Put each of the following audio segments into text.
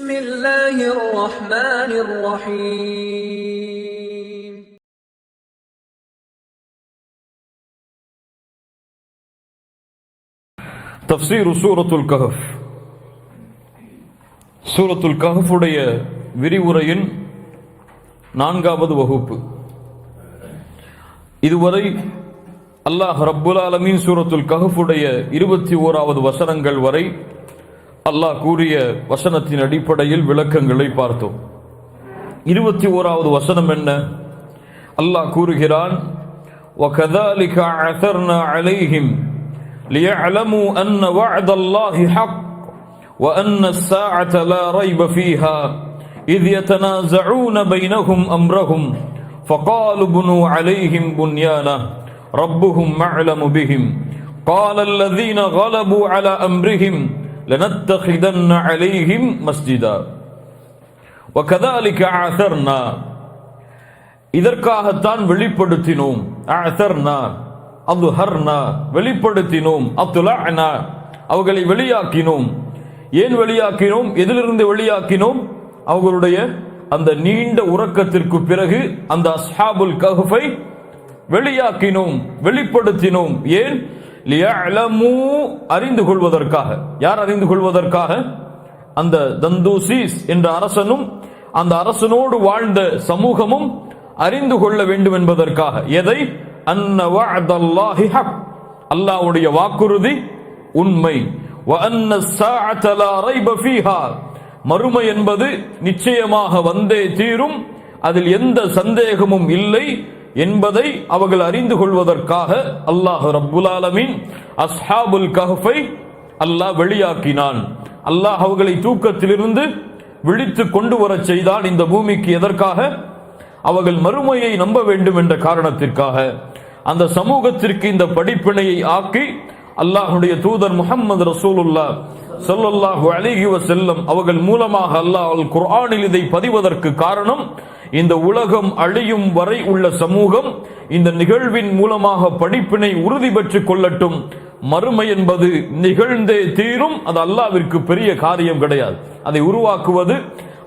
بسم الله الرحمن الرحيم தஃப்சீர் சூரத்துல் கஹஃப். சூரத்துல் கஹஃபுடைய விரிவுரையின் 4வது வகுப்பு. இதுவரை அல்லாஹ் ரப்புல் ஆலமீன் சூரத்துல் கஹஃபுடைய 21வது வசனங்கள் வரை அல்லாஹ் கூறிய வசனத்தின் அடிப்படையில் விளக்கங்களை பார்த்தோம். 21வது வசனம் என்ன? அல்லாஹ் கூறுகிறான், وَكَذَلِكَ عَثَرْنَا عَلَيْهِمْ لِيَعْلَمُوا أَنَّ وَعْدَ اللَّهِ حَقٌّ وَأَنَّ السَّاعَةَ لَا رَيْبَ فِيهَا إِذْ يَتَنَازَعُونَ بَيْنَهُمْ أَمْرَهُمْ فَقَالُوا ابْنُوا عَلَيْهِمْ بُنْيَانًا رَبُّهُمْ أَعْلَمُ بِهِمْ قَالَ الَّذِينَ غَلَبُوا عَلَى أَمْرِهِمْ لَنَتَّخِذَنَّ عَلَيْهِمْ مَسْجِدًا وَكَذَلِكَ عَثَرْنَا. இதற்காகத்தான் வெளிப்படுத்தினோம். அஅதர்னா அத்ஹர்னா, வெளிப்படுத்தினோம். அத்லஅனா, அவர்களை வெளியாக்கினோம். ஏன் வெளியாக்கினோம்? எதிலிருந்து வெளியாக்கினோம்? அவர்களுடைய அந்த நீண்ட உறக்கத்திற்கு பிறகு அந்த அஸ்ஹாபுல் கஹ்ஃபை வெளியாக்கினோம், வெளிப்படுத்தினோம். ஏன்? லியஅலமு, அறிந்து கொள்வதற்காக. யார் அறிந்து கொள்வதற்காக? அந்த தந்தூசீஸ் என்ற அரசனும் அந்த அரசனோடு வாழ்ந்த சமூகமும் அறிந்து கொள்ள வேண்டும் என்பதற்காக. எதை? அன்ன வஅதல்லாஹி ஹக், அல்லாஹ்வுடைய வாக்குறுதி உண்மை. வ அன்ன ஸாஅத லா ரைப ஃபீஹா, மறுமை என்பது நிச்சயமாக வந்தே தீரும், அதில் எந்த சந்தேகமும் இல்லை என்பதை அவர்கள் அறிந்து கொள்வதற்காக அல்லாஹ் ரப்புல் ஆலமீன் அஸ்ஹாபுல் கஹ்ஃபை அல்லாஹ் வெளியாக்கினான். அல்லாஹ் அவர்களை தூக்கத்திலிருந்து விழித்து கொண்டு வரச் செய்தான். இந்த பூமிக்கு எதற்காக? அவர்கள் மறுமையை நம்ப வேண்டும் என்ற காரணத்திற்காக. அந்த சமூகத்திற்கு இந்த படிப்பினையை ஆக்கி அல்லாஹ்வுடைய தூதர் முஹம்மது ரசூலுல்லாஹ் ஸல்லல்லாஹு அலைஹி வஸல்லம் அவர்கள் மூலமாக அல்லாஹ் அல் குர்ஆனில் இதை பதிவதற்கு காரணம், இந்த உலகம் அழியும் வரை உள்ள சமூகம் இந்த நிகழ்வின் மூலமாக படிப்பினை உறுதி பெற்றுக் கொள்ளட்டும். மறுமை என்பது நிகழ்ந்தே தீரும். அது அல்லாஹ்விற்கு பெரிய காரியம் கிடையாது. அதை உருவாக்குவது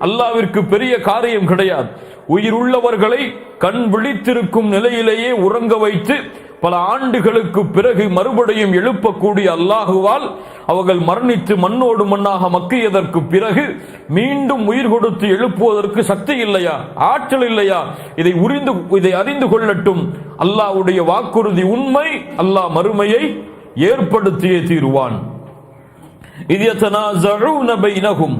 அல்லாஹ்விற்கு பெரிய காரியம் கிடையாது. உயிருள்ளவர்களை கண் விழித்திருக்கும் நிலையிலேயே உறங்க வைத்து பல ஆண்டுகளுக்கு பிறகு மறுபடியும் எழுப்பக்கூடிய அல்லாஹுவால் அவர்கள் மரணித்து மண்ணோடு மண்ணாக மக்கியதற்கு பிறகு மீண்டும் உயிர் கொடுத்து எழுப்புவதற்கு சக்தி இல்லையா? ஆற்றல் இல்லையா? இதை அறிந்து கொள்ளட்டும். அல்லாஹ்வுடைய வாக்குறுதி உண்மை. அல்லாஹ் மறுமையை ஏற்படுத்தியே தீருவான். இத் யதனாஸஊன பைனஹும்,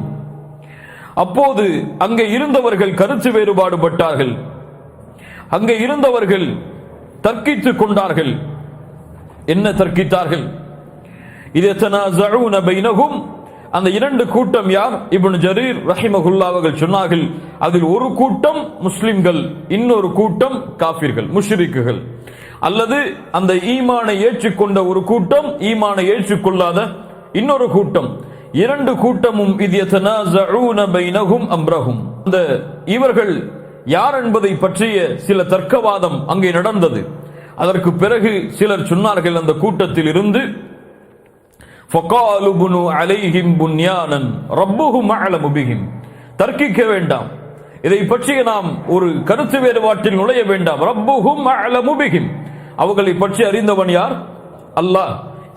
அப்போது அங்கே இருந்தவர்கள் கருத்து வேறுபாடு பட்டார்கள். அங்கே இருந்தவர்கள் தர்க்கித்துக் கொண்டார்கள். என்ன தர்க்கித்தார்கள்? இது யதனாஸஊன பைனஹும், அந்த இரண்டு கூட்டம் யார்? இப்னு ஜரீர் ரஹிமஹுல்லாஹ் அவர்கள் சொன்னார்கள், அதில் ஒரு கூட்டம் முஸ்லிம்கள், இன்னொரு கூட்டம் காஃபிர்கள், முஷ்ரிக்குகள். அல்லது அந்த ஈமானை ஏற்றுக்கொண்ட ஒரு கூட்டம், ஈமானை ஏற்றுக்கொள்ளாத இன்னொரு கூட்டம். இரண்டு கூட்டமும் இது யதனாஸஊன பைனஹும் அம்ரஹும். அந்த இவர்கள் யார் என்பதை பற்றிய சில தர்க்கவாதம் அங்கே நடந்தது. அதற்கு பிறகு சிலர் சொன்னார்கள் அந்த கூட்டத்தில் இருந்து, ஃபகாலு புனு அலைஹிம் புன்யானன் ரப்புஹும் அஅலமு பிஹிம், தர்க்கிக்க வேண்டாம், இதை பற்றிய நாம் ஒரு கருத்து வேறுபாட்டில் நுழைய வேண்டாம். ரப்புஹும் அஅலமு பிஹிம், அவர்களை பற்றி அறிந்தவன் யார்? அல்லாஹ்.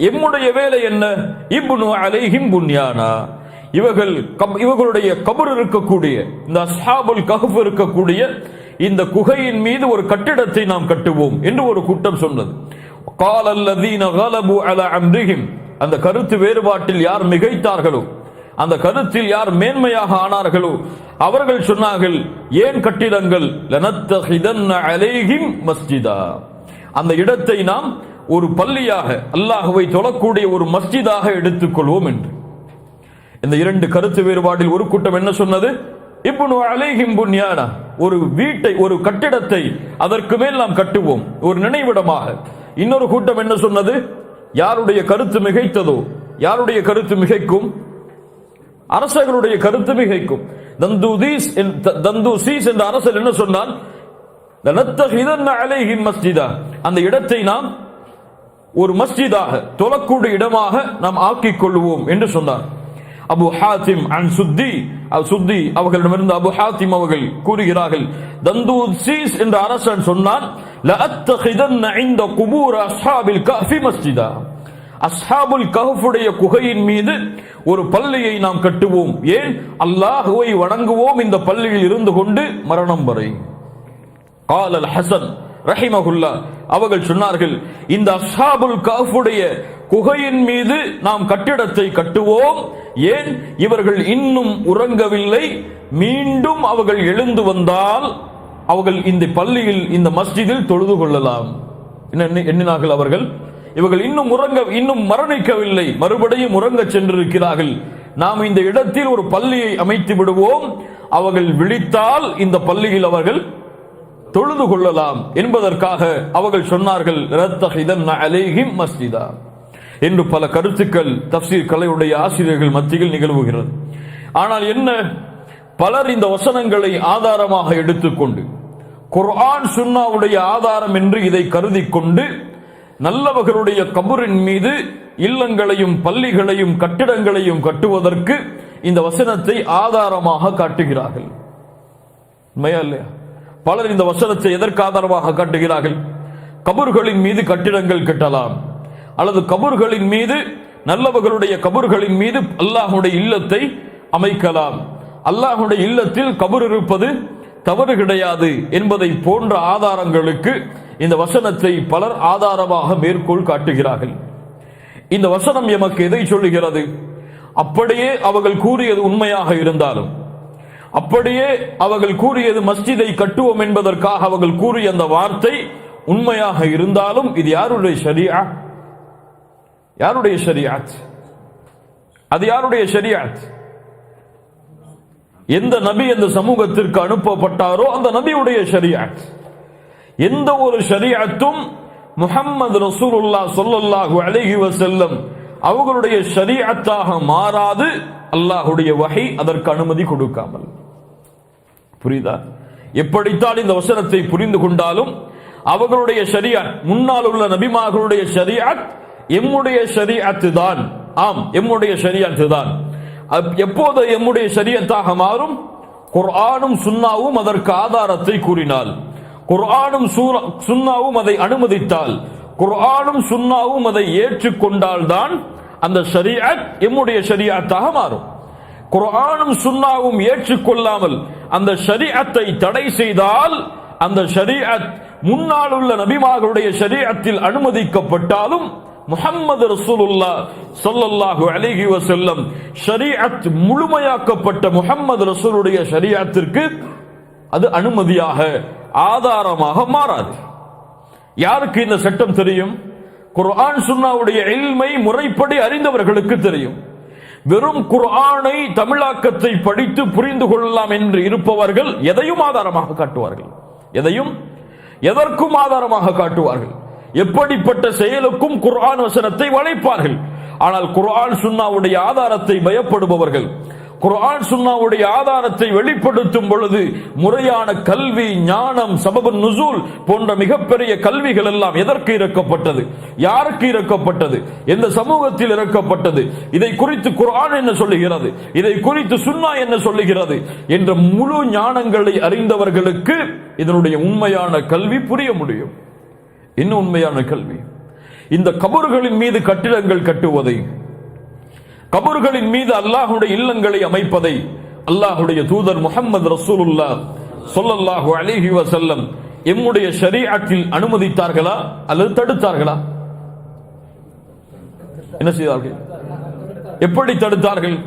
எம்முடைய வேலை என்ன? இப்னு அலைஹிம் புன்யானா, இவர்களுடைய கபர் இருக்கக்கூடிய இந்த அஸ்ஹாபுல் கஹ்ஃப் இருக்கக்கூடிய இந்த குகையின் மீது ஒரு கட்டிடத்தை நாம் கட்டுவோம் என்று ஒரு கூட்டம் சொன்னது. قال الذين غلبوا على امرهم, அந்த கருத்து வேறுபாட்டில் யார் மிகைத்தார்களோ, அந்த கருத்தில் யார் மேன்மையாக ஆனார்களோ அவர்கள் சொன்னார்கள், ஏன் கட்டிடங்கள்? லனத்தஹிதன்ன அலைஹிம் மஸ்ஜிதா, அந்த இடத்தை நாம் ஒரு பள்ளியாக, அல்லாஹ்வை தொழக்கூடிய ஒரு மஸ்ஜிதாக எடுத்துக்கொள்வோம் என்று. இந்த இரண்டு கருத்து வேறுபாட்டில் ஒரு கூட்டம் என்ன சொன்னது? இப்னு அலைஹிம் புன்யானா, ஒரு வீட்டை, ஒரு கட்டிடத்தை அதற்கு மேல் நாம் கட்டுவோம் ஒரு நினைவிடமாக. இன்னொரு கூட்டம் என்ன சொன்னது? யாருடைய கருத்து மிகைத்ததோ, யாருடைய கருத்து மிகைக்கும்? அரசர்களுடைய கருத்து மிகைக்கும். தந்தூசீஸ் என்ற அரசர் என்ன சொன்னான்? லனத்தஹிதன்ன அலைஹிம் மஸ்ஜிதா, அந்த இடத்தை நாம் ஒரு மஸ்ஜிதாக, தொழக்கூடிய இடமாக நாம் ஆக்கிக் கொள்வோம் என்று சொன்னார். அபு ஹாத்திம் அன் சுத்தி அவர்களிடமிருந்து அபு ஹாத்திம் அவர்கள் கூறுகிறார்கள், தந்தூசீஸ் என்ற அரசன் சொன்னான், லஅத்தகிதன்ன இன்த குபூர் அஸ்ஹாபில் கஹ்ஃபி மஸ்ஜிதா, அஸ்ஹாபுல் கஹ்ஃபுடைய குகையின் மீது ஒரு பள்ளியை நாம் கட்டுவோம். ஏன்? அல்லாஹ்வை வணங்குவோம் இந்த பள்ளியில் இருந்து கொண்டு மரணம் வரை. قال الحسن ரஹிமஹுல்லா அவர்கள் சொன்னார்கள், இந்த அஸ்ஹாபுல் கஹ்ஃபுடைய குகையின் மீது நாம் கட்டிடத்தை கட்டுவோம். ஏன்? இவர்கள் இன்னும் உறங்கவில்லை, மீண்டும் அவர்கள் எழுந்து வந்தால் அவர்கள் இந்த பள்ளியில் இந்த மஸ்ஜிதில் தொழுது கொள்ளலாம். எண்ணினார்கள் அவர்கள், இவர்கள் இன்னும் மரணிக்கவில்லை, மறுபடியும் உறங்க சென்றிருக்கிறார்கள், நாம் இந்த இடத்தில் ஒரு பள்ளியை அமைத்து விடுவோம், அவர்கள் விழித்தால் இந்த பள்ளியில் அவர்கள் தொழுது கொள்ளலாம் என்பதற்காக அவர்கள் சொன்னார்கள், லத்தஹிதன்ன அலைஹிம் மஸ்ஜிதா என்று பல கருத்துக்கள் தஃப்சீர் கலையுடைய ஆசிரியர்கள் மத்தியில் நிகழ்வுகிறது. ஆனால் என்ன, பலர் இந்த வசனங்களை ஆதாரமாக எடுத்துக்கொண்டு குர்ஆன் சுன்னாவுடைய ஆதாரம் என்று இதை கருதி கொண்டு நல்லவர்களுடைய கபரின் மீது இல்லங்களையும் பள்ளிகளையும் கட்டிடங்களையும் கட்டுவதற்கு இந்த வசனத்தை ஆதாரமாக காட்டுகிறார்கள். உண்மையா இல்லையா? பலர் இந்த வசனத்தை எதற்கு ஆதாரமாக காட்டுகிறார்கள்? கபர்களின் மீது கட்டிடங்கள் கட்டலாம், அல்லது கபர்களின் மீது நல்லவர்களுடைய கபர்களின் மீது அல்லாஹுடைய இல்லத்தை அமைக்கலாம், அல்லாஹுடைய இல்லத்தில் கபர் இருப்பது தவறு கிடையாது என்பதை போன்ற ஆதாரங்களுக்கு இந்த வசனத்தை பலர் ஆதாரமாக மேற்கோள் காட்டுகிறார்கள். இந்த வசனம் எமக்கு எதை சொல்லுகிறது? அப்படியே அவர்கள் கூறியது உண்மையாக இருந்தாலும், அப்படியே அவர்கள் கூறியது மஸ்ஜிதை கட்டுவோம் என்பதற்காக அவர்கள் கூறிய அந்த வார்த்தை உண்மையாக இருந்தாலும், இது யாருடைய ஷரியா? யாருடைய ஷரியாத்? அது யாருடைய ஷரியாத்? எந்த நபி அந்த சமூகத்திற்கு அனுப்பப்பட்டாரோ அந்த நபியுடைய ஷரியாத். எந்த ஒரு ஷரியாத்தும் முஹம்மது ரசூலுல்லாஹ் ஸல்லல்லாஹு அலைஹி வஸல்லம் அவர்களுடைய ஷரியாத்தாக மாறாது, அல்லாஹ்வுடைய வஹி அதற்கு அனுமதி கொடுக்காமல். புரியுதா? எப்படித்தான் இந்த வசனத்தை புரிந்து கொண்டாலும் அவர்களுடைய ஷரியாத், முன்னால் உள்ள நபிமார்களுடைய ஷரியாத் எம்முடைய ஷரியாத்து தான். ஆம், எம்முடைய ஷரியாத்து தான். எப்போது எம்முடைய ஷரியத்தாக மாறும்? குர்ஆனும் சுன்னாவும் அதற்கு ஆதாரத்தை கூறினால், குர்ஆனும் சுன்னாவும் அதை அனுமதித்தால், குர்ஆனும் சுன்னாவும் அதை ஏற்றுக்கொண்டால் தான் அந்த ஷரியத் எம்முடைய ஷரியத்தாக மாறும். குர்ஆனும் சுன்னாவும் ஏற்றுக்கொள்ளாமல் அந்த ஷரியத்தை தடை செய்தால், அந்த ஷரியத் முன்னால் உள்ள நபிமார்களுடைய ஷரியத்தில் அனுமதிக்கப்பட்டாலும் முஹம்மது ரசூலுல்லாஹ் ஸல்லல்லாஹு அலைஹி வஸல்லம் ஷரீஅத் முழுமையாக்கப்பட்ட முஹம்மது ரசூலுடைய ஷரீஅத்திற்கு அது அனுமதியாக ஆதாரமாக மாறாது. யாருக்கு இந்த சட்டம் தெரியும்? குர்ஆன் சுன்னாவுடைய இல்மை முறைப்படி அறிந்தவர்களுக்கு தெரியும். வெறும் குர்ஆனை தமிழாக்கத்தை படித்து புரிந்து கொள்ளலாம் என்று இருப்பவர்கள் எதையும் ஆதாரமாக காட்டுவார்கள், எதற்கும் ஆதாரமாக காட்டுவார்கள். எப்படிப்பட்ட செயலுக்கும் குர்ஆன் வசனத்தை வளைப்பார்கள். ஆனால் குர்ஆன் சுன்னாவுடைய ஆதாரத்தை பயப்படுபவர்கள், குர்ஆன் சுன்னாவுடைய ஆதாரத்தை வெளிப்படுத்தும் பொழுது முறையான கல்வி, ஞானம், சபபு நுசூல் போன்ற மிகப்பெரிய கல்விகள் எல்லாம் எதற்கு இறக்கப்பட்டது, யாருக்கு இறக்கப்பட்டது, எந்த சமூகத்தில் இறக்கப்பட்டது, இதை குறித்து குர்ஆன் என்ன சொல்லுகிறது, இதை குறித்து சுன்னா என்ன சொல்லுகிறது என்ற முழு ஞானங்களை அறிந்தவர்களுக்கு இதனுடைய உண்மையான கல்வி புரிய முடியும். என்ன உண்மையான கல்வி? இந்த கபர்களின் மீது கட்டிடங்கள் கட்டுவதை, கபர்களின் மீது அல்லாஹ்வுடைய இல்லங்களை அமைப்பதை அல்லாஹ்வுடைய தூதர் முஹம்மது ரசூலுல்லாஹ் ஸல்லல்லாஹு அலைஹி வஸல்லம் எம்முடைய ஷரீஅத்தில் அனுமதித்தார்களா அல்லது தடுத்தார்களா? என்ன செய்தார்கள்? எப்படி தடுத்தார்கள்?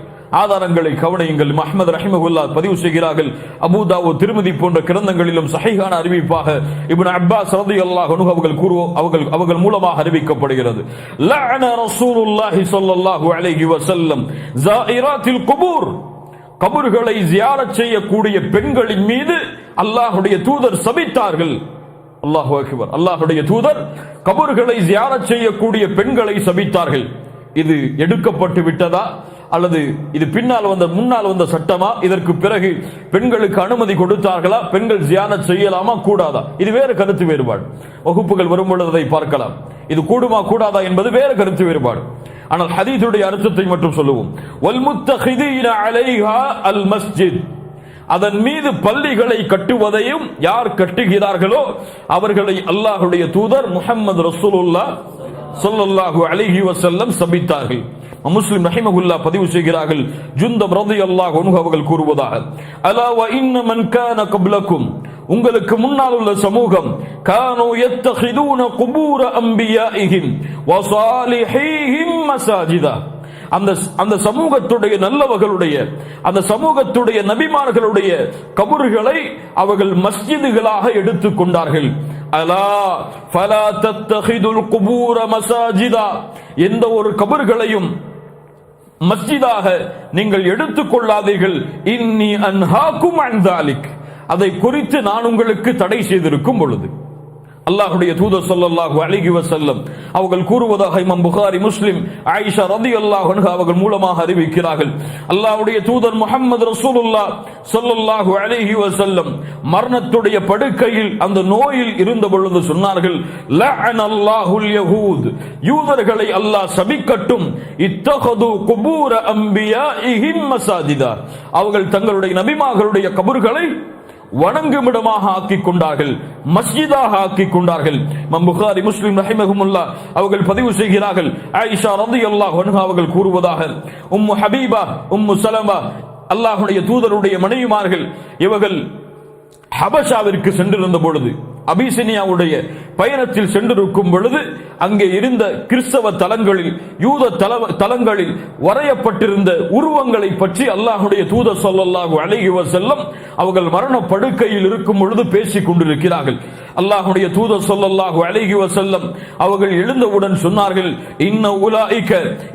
ஆதாரங்களை கவனியுங்கள். அஹ்மத் ரஹிமஹுல்லாஹ் பதிவு செய்கிறார்கள், அபூ தாவூத், திர்மிதி போன்ற கிரந்தங்களிலும் சஹீஹான அறிவிப்பாக இப்னு அப்பாஸ் ரலியல்லாஹு அன்ஹு அவர்கள் மூலமாக அறிவிக்கப்படுகிறது. லஅன ரசூலுல்லாஹி ஸல்லல்லாஹு அலைஹி வஸல்லம் ஸாயிராத்தில் குபூர், கபர்களை ஜியாரத் செய்யக்கூடிய பெண்களின் மீது அல்லாஹ்வுடைய தூதர் சபித்தார்கள். அல்லாஹு அக்பர். அல்லாஹ்வுடைய தூதர் கபர்களை ஜியாரத் செய்யக்கூடிய பெண்களை சபித்தார்கள். இது எடுக்கப்பட்டு விட்டதா அல்லது இது முன்னால் வந்த சட்டமா? இதற்கு பிறகு பெண்களுக்கு அனுமதி கொடுத்தார்களா? பெண்கள் ஜியாரத் செய்யலாமா கூடாதா? இது வேறு கருத்து வேறுபாடு. வகுப்புகள் வரும்பொழுது அதை பார்க்கலாம். இது கூடுமா கூடாதா என்பது வேறு கருத்து வேறுபாடு. ஆனால் ஹதீஸுடைய அர்த்தத்தை மட்டும் சொல்லுவோம். வல் முத்தகிதீன அலைஹா அல் மஸ்ஜித், அதன் மீது பள்ளிகளை கட்டுவதையும் யார் கட்டுகிறார்களோ அவர்களை அல்லாஹ்வுடைய தூதர் முஹம்மது ரசூலுல்லாஹ் ஸல்லல்லாஹு அலைஹி வஸல்லம் சபித்தார்கள். முஸ்லிம் ரஹிமஹுல்லாஹ் பதிவு செய்கிறார்கள், ஜுந்தப் ரலியல்லாஹு அன்ஹு அவர்கள் கூறுவதாக, அலா வ இன்ன மன் கான கப்லக்கும், உங்களுக்கு முன்னால் உள்ள சமூகம், கானு யத்தகிதுன குபூர அன்பியாஇஹிம் வ ஸாலிஹீஹிம் மசாஜிதா, அந்த சமூகத்துடைய நல்லவர்களுடைய, அந்த சமூகத்துடைய நபிமார்களுடைய கபர்களை அவர்கள் மஸ்ஜிதுகளாக எடுத்துக் கொண்டார்கள். அலா ஃபலா தத்தகிதுல் குபூர மசாஜிதா, எந்த ஒரு கபர்களையும் மஸ்ஜிதாக நீங்கள் எடுத்துக் கொள்ளாதீர்கள். இன்னி அன்ஹாக்கும் அன் தாலிக், அதை குறித்து நான் உங்களுக்கு தடை செய்திருக்கும் பொழுது. அல்லாஹ்வுடைய தூதர் ஸல்லல்லாஹு அலைஹி வஸல்லம் அவர்கள் கூறுவதாக இமாம் புகாரி, முஸ்லிம், ஆயிஷா ரலியல்லாஹு அன்ஹா அவர்கள் மூலமாக அறிவிக்கிறார்கள், அல்லாஹ்வுடைய தூதர் முஹம்மது ரசூலுல்லாஹ் ஸல்லல்லாஹு அலைஹி வஸல்லம் மரணத்துடைய படுக்கையில் அந்த நோயில் இருந்த பொழுது சொன்னார்கள், லஅனல்லாஹுல் யஹூத், யூதர்களை அல்லாஹ் சபிக்கட்டும், இத்தகது குபூர அன்பியாஇஹிம் மசாஜிதா, அவர்கள் தங்களுடைய நபிமார்களுடைய கபர்களை வணங்குமிடமாக ஆக்கிக் கொண்டார்கள், மஸ்ஜிதாக ஆக்கிக் கொண்டார்கள். இமாம் புகாரி, முஸ்லிம் ரஹிமஹுமுல்லாஹ் அவர்கள் பதிவு செய்கிறார்கள், ஆயிஷா ரலியல்லாஹு அன்ஹா அவர்கள் கூறுவதாக, உம்மு ஹபீபா, உம்மு சலமா, அல்லாஹ்வுடைய தூதருடைய மனைவிமார்கள், இவர்கள் ஹபஷாவிற்கு சென்றிருந்த பொழுது, அபிசினியாவுடைய பயணத்தில் சென்றிருக்கும் பொழுது, அங்கே இருந்த கிறிஸ்தவ தலங்களில், யூத தலங்களில் வரையப்பட்டிருந்த உருவங்களை பற்றி அல்லாஹ்வுடைய தூதர் ஸல்லல்லாஹு அலைஹி வஸல்லம் அவர்கள் மரண படுக்கையில் இருக்கும் பொழுது பேசிக் கொண்டிருக்கிறார்கள். அல்லாஹ்வுடைய தூதர் ஸல்லல்லாஹு அலைஹி வஸல்லம் அவர்கள் எழுந்தவுடன் சொன்னார்கள், இன்ன உலாயிக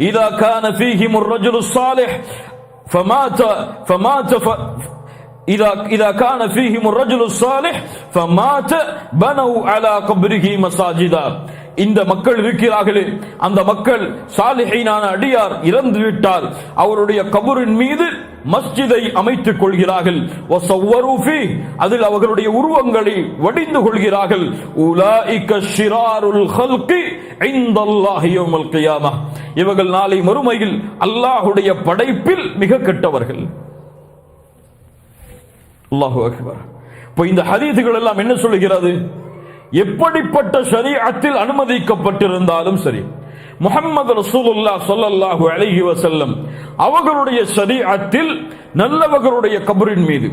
இதா கான ஃபீஹிமுர் ரஜுலு ஸாலிஹ் ஃபமாத إذا كان فيهم الرجل الصالح فمات بنوا على قبره مساجدا, இந்த மக்கள் இருக்கிறார்களே, அந்த மக்கள் சாலிஹீனான அடியார் இறந்து விட்டால் அவருடைய கபரின் மீது மஸ்ஜிதை அமைத்துக் கொள்கிறார்கள். வஸவ்வரு ஃபீ, அதில் அவர்களுடைய உருவங்களை வடிந்து கொள்கிறார்கள். உலாயிக ஷிராருல் ஹல்கி இன்தல்லாஹி யௌமல் கியாமஹ், இவர்கள் நாளை மறுமையில் அல்லாஹ்வுடைய படைப்பில் மிக கெட்டவர்கள். அல்லாஹு அக்பர். இப்போ இந்த ஹதீதுகள் எல்லாம் என்ன சொல்லுகிறது? எப்படிப்பட்ட ஷரீஅத்தில் அனுமதிக்கப்பட்டிருந்தாலும் சரி, முஹம்மது ரசூலுல்லாஹ் ஸல்லல்லாஹு அலைஹி வஸல்லம் அவர்களுடைய ஷரீஅத்தில் நல்லவர்களுடைய கபரின் மீது,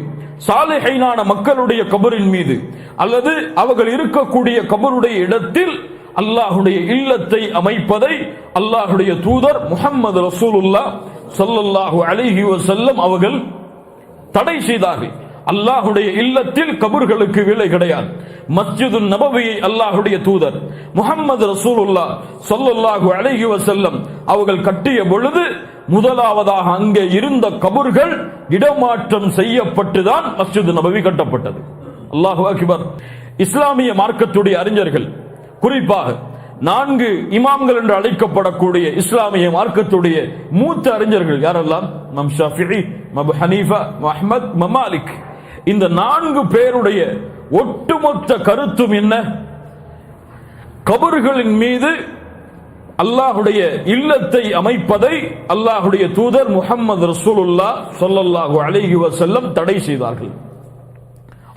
சாலிஹீனான மக்களுடைய கபரின் மீது, அல்லது அவர்கள் இருக்கக்கூடிய கபருடைய இடத்தில் அல்லாஹ்வுடைய இல்லத்தை அமைப்பதை அல்லாஹ்வுடைய தூதர் முஹம்மது ரசூலுல்லாஹ் ஸல்லல்லாஹு அலைஹி வஸல்லம் அவர்கள் தடை செய்தார்கள். அல்லாஹ்வுடைய இல்லத்தில் கபர்களுக்கு வேலை கிடையாது. மஸ்ஜிது நபவியை அல்லாஹ்வுடைய தூதர் முஹம்மது ரசூலுல்லாஹ் ஸல்லல்லாஹு அலைஹி வஸல்லம் அவர்கள் கட்டிய பொழுது முதலாவதாக அங்கே இருந்த கபர்கள் இடமாற்றம் செய்யப்பட்டுதான் மஸ்ஜிது நபவி கட்டப்பட்டது. அல்லாஹு அக்பர். இஸ்லாமிய மார்க்கத்துடைய அறிஞர்கள், குறிப்பாக 4 இமாம்கள் என்று அழைக்கப்படக்கூடிய இஸ்லாமிய மார்க்கத்துடைய மூத்த அறிஞர்கள் யாரெல்லாம்? இமாம் ஷாஃபிஈ, அபூ ஹனீஃபா, அஹ்மத், மாலிக். இந்த 4 பேருடைய ஒட்டுமொத்த கருத்தும் என்ன? கபர்களின் மீது அல்லாஹ்வுடைய இல்லத்தை அமைப்பதை அல்லாஹ்வுடைய தூதர் முஹம்மது ரசூலுல்லாஹ் ஸல்லல்லாஹு அலைஹி வஸல்லம் தடை செய்தார்கள்,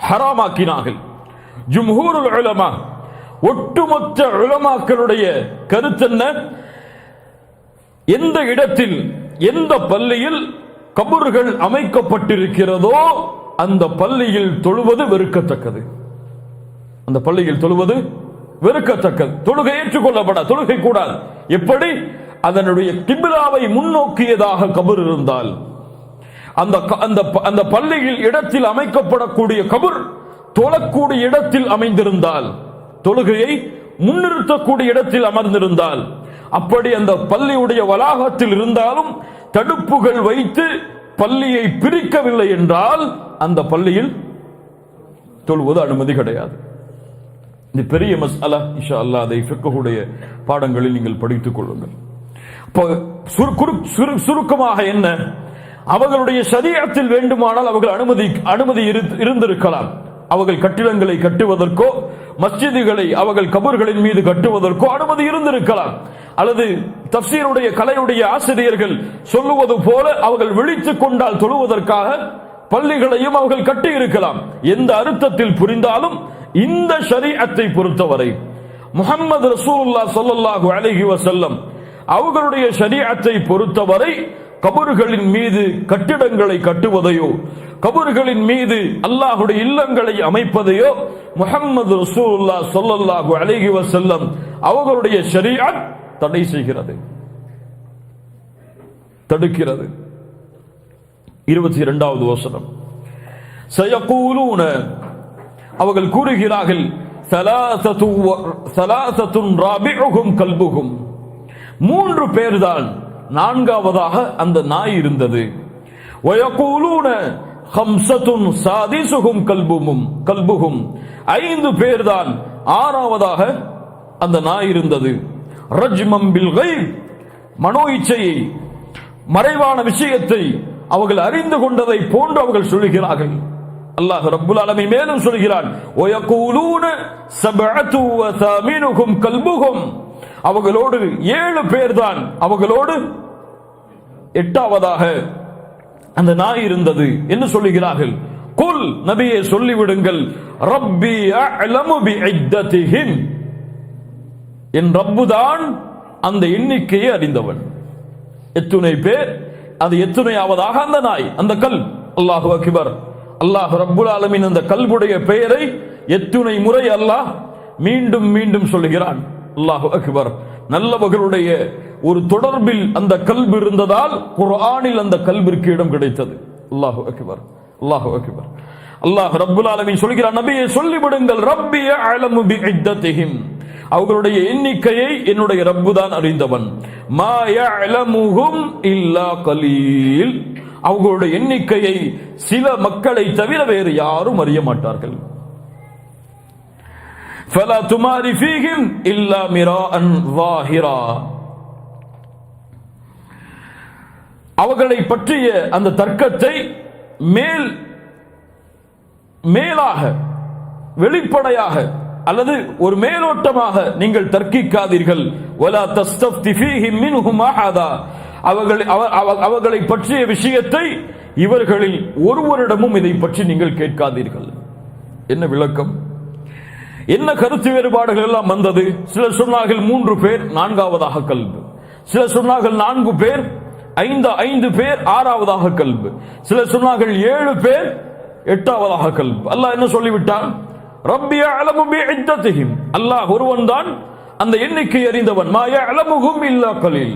ஹராமாக்கினார்கள். ஜும்ஹூருல் உலமா, ஒட்டுமொத்த உலமாக்களுடைய கருத்து என்ன? எந்த இடத்தில், எந்த பள்ளியில் கபர்கள் அமைக்கப்பட்டிருக்கிறதோ அந்த பள்ளியில் தொழுவது வெறுக்கத்தக்கது. அந்த பள்ளியில் தொழுவது வெறுக்கத்தக்கது. தொழுகை ஏற்றுக்கொள்ளப்பட, தொழுகை கூடாது. எப்படி? அதனுடைய கிப்லாவை முன்னோக்கியதாக கபர் இருந்தால், அந்த பள்ளியில் இடத்தில் அமைக்கப்படக்கூடிய கபர் தொழக்கூடிய இடத்தில் அமைந்திருந்தால், தொழுகையை முன்னிறுத்தக்கூடிய இடத்தில் அமர்ந்திருந்தால், அப்படி அந்த பள்ளியுடைய வளாகத்தில் இருந்தாலும் தடுப்புகள் வைத்து பள்ளியை பிரிக்கவில்லை என்றால் அந்த பள்ளியில் தொழுவது அனுமதி கிடையாது. இது பெரிய மஸ்அலா. இன்ஷா அல்லாஹ் அதை ஃபிக்ஹுடைய பாடங்களில் நீங்கள் படித்துக் கொள்ளுங்கள். சுருக்கமாக என்ன? அவர்களுடைய ஷரீஅத்தில் வேண்டுமானால் அவர்கள் அனுமதி இருந்திருக்கலாம். அவர்கள் கட்டிடங்களை கட்டுவதற்கோ மஸ்ஜிதுகளை அவர்கள் கபர்களின் மீது கட்டுவதற்கோ அனுமதி இருந்திருக்கலாம். அல்லது தஃசீருடைய கலையுடைய ஆசிரியர்கள் சொல்லுவது போல அவர்கள் விழித்துக் கொண்டால் தொழுவதற்காக பள்ளிகளையும் அவர்கள் கட்டி இருக்கலாம். எந்த அர்த்தத்தில் புரிந்தாலும் இந்த ஷரீஅத்தை பொறுத்தவரை முஹம்மது ரசூலுல்லாஹ் ஸல்லல்லாஹு அலைஹி வஸல்லம் அவர்களுடைய ஷரீஅத்தை பொறுத்தவரை கபறுகளின் மீது கட்டிடங்களை கட்டுவதையோ கபறுகளின் மீது அல்லாஹ்வுடைய இல்லங்களை அமைப்பதையோ முஹம்மது ரசூலுல்லாஹ் ஸல்லல்லாஹு அலைஹி வஸல்லம் அவர்களுடைய ஷரீஅத் தடை செய்கிறது, தடுக்கிறது. 22வது வசனம், சயகூலூன அவர்கள் கூறுகிறார்கள், ஸலாஸத்துன் ராபிஉஹும் கல்புஹும் 3 பேர்தான் நான்காவதாக அந்த நாய் இருந்தது. வயகூலூன ஹம்ஸத்துன் சாதிஸுஹும் கல்புஹும் 5 பேர்தான் ஆறாவதாக அந்த நாய் இருந்தது. ரஜ்மம் பில் கைப் மனோ இச்சையை மறைவான விஷயத்தை அவர்கள் அறிந்து கொண்டதை போன்று அவர்கள் சொல்கிறார்கள். அல்லாஹ் ரப்புல் ஆலமீன் மேலும் சொல்கிறான், வயகூலூன சபஅத்து வ தாமினுஹும் கல்புஹும் அவர்களோடு 7 பேர்தான் அவர்களோடு 8ஆவதாக அந்த நாய் இருந்தது என்று சொல்லுகிறார்கள். குல் நபியே சொல்லிவிடுங்கள், ரப்பி அஅலமு பிஇத்ததிஹிம் என் ரப்புதான் அந்த எண்ணிக்கையை அறிந்தவன். எத்துணை பேர், அது எத்துணையாவதாக அந்த நாய், அந்த கல். அல்லாஹு அக்பர். அல்லாஹ் ரப்புல் ஆலமீன் அந்த கல்புடைய பெயரை எத்துணை முறை அல்லாஹ் மீண்டும் மீண்டும் சொல்லுகிறான். அல்லாஹு அக்பர். நல்லவர்களுடைய ஒரு தொடர்பில் அந்த கல்பு இருந்ததால் குர்ஆனில் அந்த கல்பிற்கு இடம் கிடைத்தது. அல்லாஹு அக்பர், அல்லாஹு அக்பர். அல்லாஹ் ரப்புல் ஆலமீன் சொல்கிறான், நபியே சொல்லிவிடுங்கள், ரப்பி அஅலமு பிஇத்ததிஹிம் அவர்களுடைய எண்ணிக்கையை என்னுடைய ரப்பு தான் அறிந்தவன். மா யஅலமுஹும் இல்லா கலீல் அவர்களுடைய எண்ணிக்கையை சில மக்களை தவிர வேறு யாரும் அறிய மாட்டார்கள். ஃபலா துமாரி ஃபீஹிம் இல்லா மிராஅன் ஸாஹிரா அவர்களை பற்றிய அந்த தர்க்கத்தை மேலாக வெளிப்படையாக அல்லது ஒரு மேலோட்டமாக நீங்கள் தர்க்கிக்காதீர்கள். வலா தஸ்தஃப்தி ஃபீஹிம் மின்ஹும் அஹதா அவர்களை பற்றிய விஷயத்தை இவர்களில் ஒருவரிடமும் இதை பற்றி நீங்கள் கேட்காதீர்கள். என்ன விளக்கம், என்ன கருத்து வேறுபாடுகள் எல்லாம் வந்தது? சிலர் சொன்னார்கள் 3 பேர் 4ஆவதாக கல்பு, சிலர் சொன்னார்கள் 4 பேர் 5 பேர் 6ஆவதாக கல்பு, சிலர் சொன்னார்கள் 7 பேர் 8ஆவதாக கல்பு. அல்லாஹ் என்ன சொல்லிவிட்டான்? ரப்பி அஅலமு பிஇத்ததிஹிம் அல்லாஹ் ஒருவன் தான் அந்த எண்ணிக்கை அறிந்தவன். மா யஅலமுஹும் இல்லா கலீல்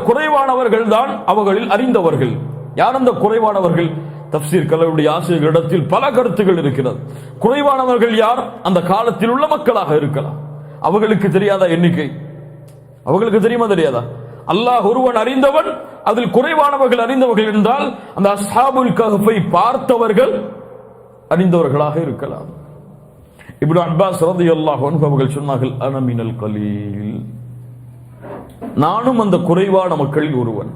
குறைவானவர்கள் தான் அவர்களில் அறிந்தவர்கள். யார் அந்த குறைவானவர்கள்? தஃப்சீர் கலையுடைய ஆசிரியர்களிடத்தில் பல கருத்துகள் இருக்கிறது. குறைவானவர்கள் யார்? அந்த காலத்தில் உள்ள மக்களாக இருக்கலாம். அவர்களுக்கு தெரியாத எண்ணிக்கை, அவர்களுக்கு தெரியுமா தெரியாதா? அல்லாஹ் ஒருவன் அறிந்தவன், அதில் குறைவானவர்கள் அறிந்தவர்கள் என்றால் அந்த அஸ்ஹாபுல் கஹ்ஃபை பார்த்தவர்கள் அறிந்தவர்களாக இருக்கலாம். இப்னு அப்பாஸ் ரலியல்லாஹு அன்ஹு அவர்கள் சொன்னார்கள், அன மினல் கலீல் நானும் அந்த குறைவான மக்களில் ஒருவன்.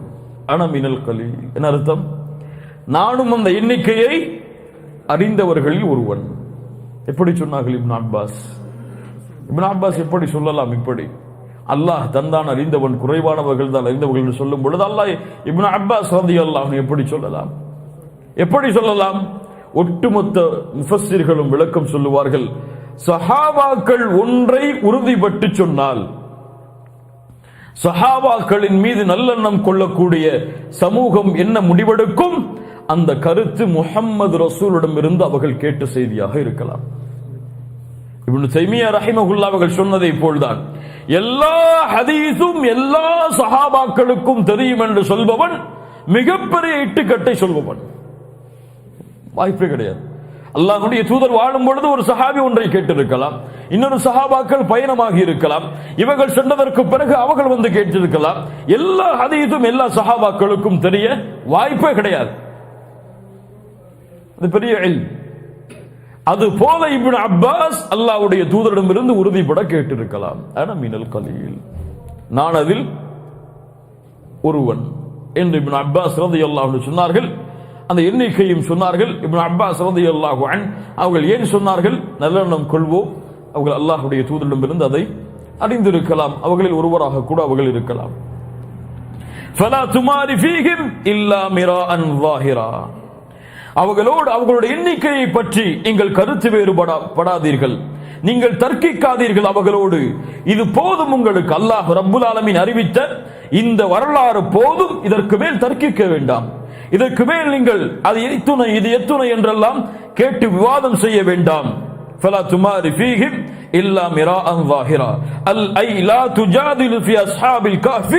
அன மினல் கலீல் என்ன அர்த்தம்? நானும் அந்த எண்ணிக்கையை அறிந்தவர்களில் ஒருவன். எப்படி சொன்னார்கள் இப்னு அப்பாஸ்? இப்னு அப்பாஸ் எப்படி சொல்லலாம்? இப்படி அல்லாஹ் தந்தான் அறிந்தவன், குறைவானவர்கள் தான் அறிந்தவர்கள் என்று சொல்லும் பொழுது அல்லாஹ் இப்னு அப்பாஸ் ரலியல்லாஹு அன்ஹு எப்படி சொல்லலாம்? எப்படி சொல்லலாம்? ஒட்டுமொத்த முஃபஸ்ஸிர்களும் விளக்கம் சொல்லுவார்கள், சஹாபாக்கள் ஒன்றை உறுதிப்பட்டு சொன்னால், சஹாபாக்களின் மீது நல்லெண்ணம் கொள்ளக்கூடிய சமூகம் என்ன முடிவெடுக்கும், அந்த கருத்து முஹம்மது ரசூலிடம் இருந்து அவர்கள் கேட்ட செய்தியாக இருக்கலாம். இப்னு தைமியா ரஹிமஹுல்லாஹ் அவர்கள் சொன்னதை போல்தான் எல்லா ஹதீஸும் எல்லா சஹாபாக்களுக்கும் தெரியும் என்று சொல்பவன் மிகப்பெரிய இட்டுக்கட்டை சொல்பவன். வாய்ப்பே கிடையாது. அல்லாஹ்வுடைய தூதர் வாழும் பொழுது ஒரு சஹாபி ஒன்றை கேட்டிருக்கலாம், இன்னொரு சஹாபாக்கள் பயணமாகி இருக்கலாம், இவர்கள் சென்றதற்கு பிறகு அவர்கள் வந்து கேட்டிருக்கலாம். எல்லா ஹதீஸும் எல்லா சஹாபாக்களுக்கும் தெரிய வாய்ப்பே கிடையாது. அது பெரிய இல்ம். அது போல இப்னு அப்பாஸ் அல்லாஹ்வுடைய தூதரிடமிருந்து உறுதிப்பட கேட்டிருக்கலாம், அன மினல் கலீல் நான் அதில் ஒருவன் என்று இப்னு அப்பாஸ் ரலியல்லாஹு அன்ஹு சொன்னார்கள். அந்த எண்ணிக்கையும் சொன்னார்கள். இப்னு அப்பாஸ் ரலியல்லாஹு அன்ஹு அவர்கள் ஏன் சொன்னார்கள்? நல்லெண்ணம் கொள்வோம், அவர்கள் அல்லாஹ்வுடைய தூதரிடமிருந்து அதை அறிந்திருக்கலாம், அவர்களில் ஒருவராக கூட அவர்கள் இருக்கலாம். فَلَا تُمَارِ فِيهِمْ إِلَّا مِرَاءً ظَاهِرًا. அவர்களோடு அவர்களுடைய எண்ணிக்கையை பற்றி நீங்கள் கருத்து வேறுபடாதீர்கள், நீங்கள் தர்க்கிக்காதீர்கள் அவர்களோடு. இது போதும் உங்களுக்கு. அல்லாஹ் ரப்புல் ஆலமீன் அறிவித்த இந்த வரலாறு போதும், இதற்கு மேல் தர்க்கிக்க வேண்டாம். இதற்கு மேல் நீங்கள் அது எத்துணை இது எத்துணை என்றெல்லாம் கேட்டு விவாதம் செய்ய வேண்டாம். فَلَا تُمَارِ فِيهِمْ إِلَّا مِرَاءً ظَاهِرًا أَيْ لَا تُجَادِلُ فِي أَصْحَابِ الْكَهْفِ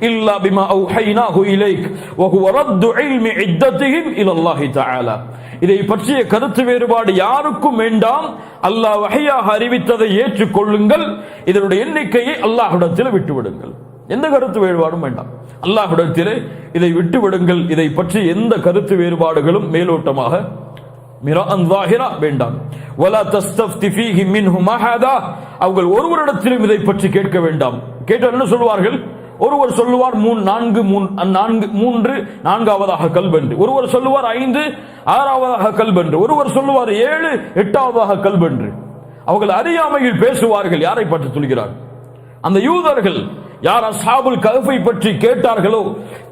إِلَّا بِمَا أَوْحَيْنَاهُ إِلَيْكَ وَهُوَ رَدُّ عِلْمِ عِدَّتِهِمْ إِلَى اللَّهِ تَعَالَى. இதை பற்றிய கருத்து வேறுபாடு யாருக்கும் வேண்டாம். அல்லாஹ் வஹியாக அறிவித்ததை ஏற்றுக்கொள்ளுங்கள், இதனுடைய எண்ணிக்கையை அல்லாஹ்விடத்தில் விட்டுவிடுங்கள். எந்த கருத்து வேறுபாடும் வேண்டாம், அல்லாஹ்விடத்திலே இதை விட்டுவிடுங்கள். இதை பற்றி எந்த கருத்து வேறுபாடுகளும் மேலோட்டமாக மிராஅன் ظاهرا வேண்டாம். ولا تستفت فيه منهم احدا. அவர்கள் ஒருவரிடத்திலும் இதை பற்றி கேட்க வேண்டாம். கேட்டால் என்ன சொல்வார்கள்? ஒருவர் சொல்லுவார் 3 நான்காவதாக கல்பென்று, ஒருவர் சொல்லுவார் 5 ஆறாவதாக கல்பென்று, ஒருவர் சொல்லுவார் 7 8ஆவதாக கல்பென்று. அவர்கள் அறியாமையில் பேசுவார்கள். யாரை பற்றி சொல்கிறார்? அந்த யூதர்கள் யார் அஸ்ஹாபுல் கஹ்ஃபை பற்றி கேட்டார்களோ,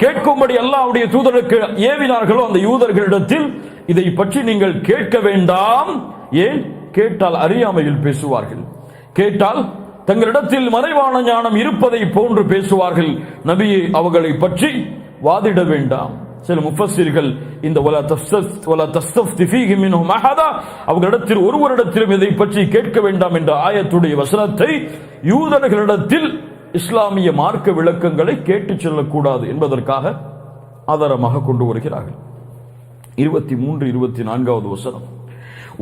கேட்கும்படி அல்லாஹ்வுடைய தூதருக்கு ஏவினார்களோ, அந்த யூதர்களிடத்தில் இதை பற்றி நீங்கள் கேட்க வேண்டாம். ஏன்? கேட்டால் அறியாமையில் பேசுவார்கள், கேட்டால் தங்களிடத்தில் மறைவான ஞானம் இருப்பதை போன்று பேசுவார்கள். நபியை அவர்களை பற்றி வாதிட வேண்டாம். சில முஃபஸ்ஸிர்கள் இந்த வலா தஸ்தஃப்தி ஃபீஹி மின்ஹும் அஹதா, அவர்களிடத்தில் ஒருவரிடத்திலும் இதை பற்றி கேட்க வேண்டாம் என்ற ஆயத்துடைய வசனத்தை யூதர்களிடத்தில் இஸ்லாமிய மார்க்க விளக்கங்களை கேட்டுச் செல்லக்கூடாது என்பதற்காக ஆதாரமாக கொண்டு வருகிறார்கள். 23 24வது வசனம்,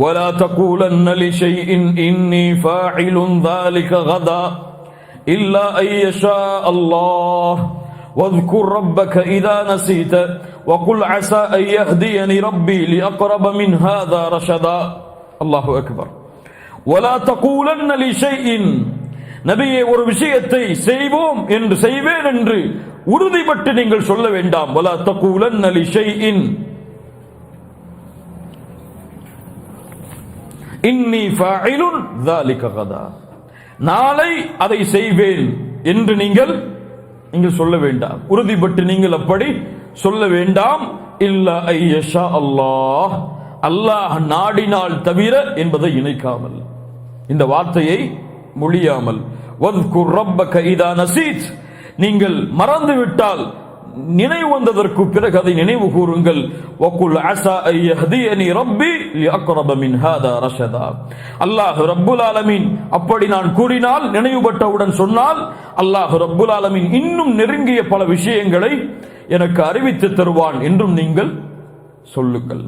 وَلَا تَقُولَنَّ لِشَيْءٍ إِنِّي فَاعِلٌ ذَلِكَ غَدًا إِلَّا أَن يَشَاءَ اللَّهُ وَاذْكُرْ رَبَّكَ إِذَا نَسِيتَ وَقُلْ عَسَىٰ أَن يَهْدِيَنِي رَبِّي لِأَقْرَبَ مِنْ هَذَا رَشَدًا. அல்லாஹு அக்பர். وَلَا تَقُولَنَّ لِشَيْءٍ, நபியே ஒரு விஷயத்தை செய்வோம் என்று செய்வேன் என்று உறுதிப்பட்டு நீங்கள் சொல்ல வேண்டாம். وَلَا تَقُولَنَّ لِشَيْءٍ இன்னி ஃபாயிலுன் ذلك غدا, நாளை அதை செய்வேன் என்று நீங்கள் சொல்ல வேண்டாம். உறுதிப்பட்டு நீங்கள் அப்படி சொல்ல வேண்டாம். இல்லா ஐயஷா அல்லாஹ், அல்லாஹ் நாடினால் தவிர என்பதை இணைக்காமல், இந்த வார்த்தையை மொழியாமல். வذ்குர் ரப்பக இதா நஸீத், நீங்கள் மறந்துவிட்டால் நினைவு வந்ததற்கு பிறகு அதை நினைவு கூறுங்கள். வகுல் அஸா அன் யஹ்தியனி ரப்பி லிஅக்ரப மின் ஹாதா ரஷதா. அல்லாஹ் ரப்புல் ஆலமீன் அப்படி நான் கூறினால், நினைவுபட்டவுடன் சொன்னால், அல்லாஹ் ரப்புல் ஆலமீன் இன்னும் நெருங்கிய பல விஷயங்களை எனக்கு அறிவித்து தருவான் என்றும் நீங்கள் சொல்லுங்கள்.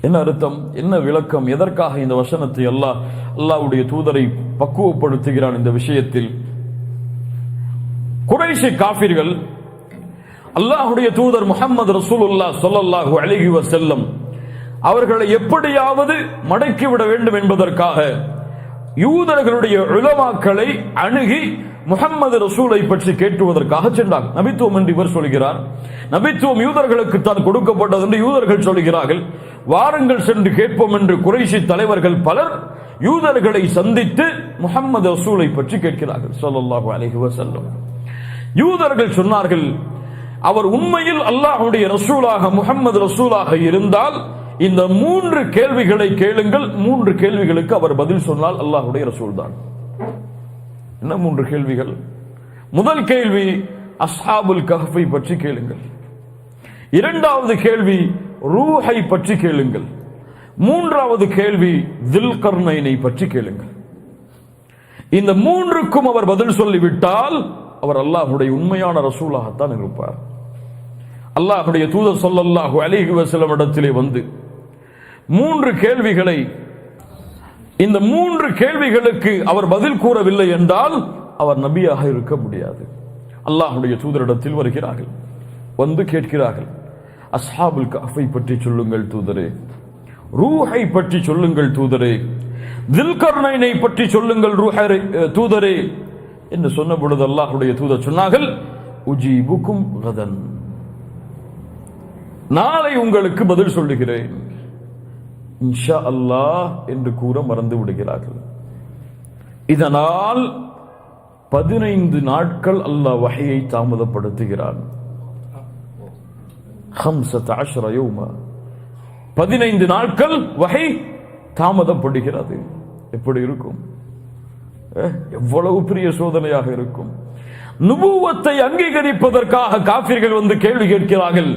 என்ன அர்த்தம், என்ன விளக்கம், எதற்காக இந்த வசனத்தை அல்லாஹ்வுடைய தூதரை பக்குவப்படுத்துகிறான் இந்த விஷயத்தில்? குறைஷி காஃபிர்கள் அல்லாஹ்வுடைய தூதர் முஹம்மது ரசூலுல்லாஹ் ஸல்லல்லாஹு அலைஹி வஸல்லம் அவர்களை எப்படியாவது மடக்கிவிட வேண்டும் என்பதற்காக யூதர்களுடைய உலமாக்களை அணுகி முஹம்மது ரசூலை பற்றி கேட்டுவதற்காக சென்றார். நபித்துவம் என்று இவர் சொல்கிறார், நபித்துவம் யூதர்களுக்கு தான் கொடுக்கப்பட்டது என்று யூதர்கள் சொல்கிறார்கள். வாருங்கள் சென்று கேட்போம் என்று குறைஷி தலைவர்கள் பலர் யூதர்களை சந்தித்து முஹம்மது ரசூலை பற்றி கேட்கிறார்கள் ஸல்லல்லாஹு அலைஹி வஸல்லம். யூதர்கள் சொன்னார்கள், அவர் உண்மையில் அல்லாஹ்வுடைய ரசூலாக முஹம்மது ரசூலாக இருந்தால் இந்த 3 கேள்விகளை கேளுங்கள். 3 கேள்விகளுக்கு அவர் பதில் சொன்னால் அல்லாஹ்வுடைய ரசூல் தான். என்ன 3 கேள்விகள்? முதல் கேள்வி அஸ்ஹாபுல் கஹ்ஃபை பற்றி கேளுங்கள். இரண்டாவது கேள்வி ரூஹை பற்றி கேளுங்கள். மூன்றாவது கேள்வி தில்கர்னைனை பற்றி கேளுங்கள். இந்த 3க்கும் அவர் பதில் சொல்லிவிட்டால் அவர் அல்லாஹ்வுடைய உண்மையான ரசூலாகத்தான் இருப்பார். அல்லாஹ்வுடைய தூதர் ஸல்லல்லாஹு அலைஹி வஸல்லம் இடத்திலே வந்து 3 கேள்விகளை, இந்த 3 கேள்விகளுக்கு அவர் பதில் கூறவில்லை என்றால் அவர் நபியாக இருக்க முடியாது. அல்லாஹ்வுடைய தூதரிடத்தில் வருகிறார்கள், வந்து கேட்கிறார்கள், அஸ்ஹாபுல் கஹ்ஃபை பற்றி சொல்லுங்கள் தூதரே, ரூஹை பற்றி சொல்லுங்கள் தூதரே, தில்கர்னைனை பற்றி சொல்லுங்கள் தூதரே என்று சொன்ன பொழுது அல்லாஹ்வுடைய தூதர் சொன்னார்கள், உஜீபுக்கும் கதன், நாளை உங்களுக்கு பதில் சொல்லுகிறேன் இன்ஷா அல்லாஹ் என்று கூற மறந்து விடுகிறார்கள். இதனால் 15 நாட்கள் அல்லாஹ் வஹையை தாமதப்படுத்துகிறான். 15 யௌமா, 15 நாட்கள் வஹை தாமதப்படுகிறது. எப்படி இருக்கும்? எவ்வளவு பெரிய சோதனையாக இருக்கும். நுபுவத்தை அங்கீகரிப்பதற்காக காஃபிர்கள் வந்து கேள்வி கேட்கிறார்கள்.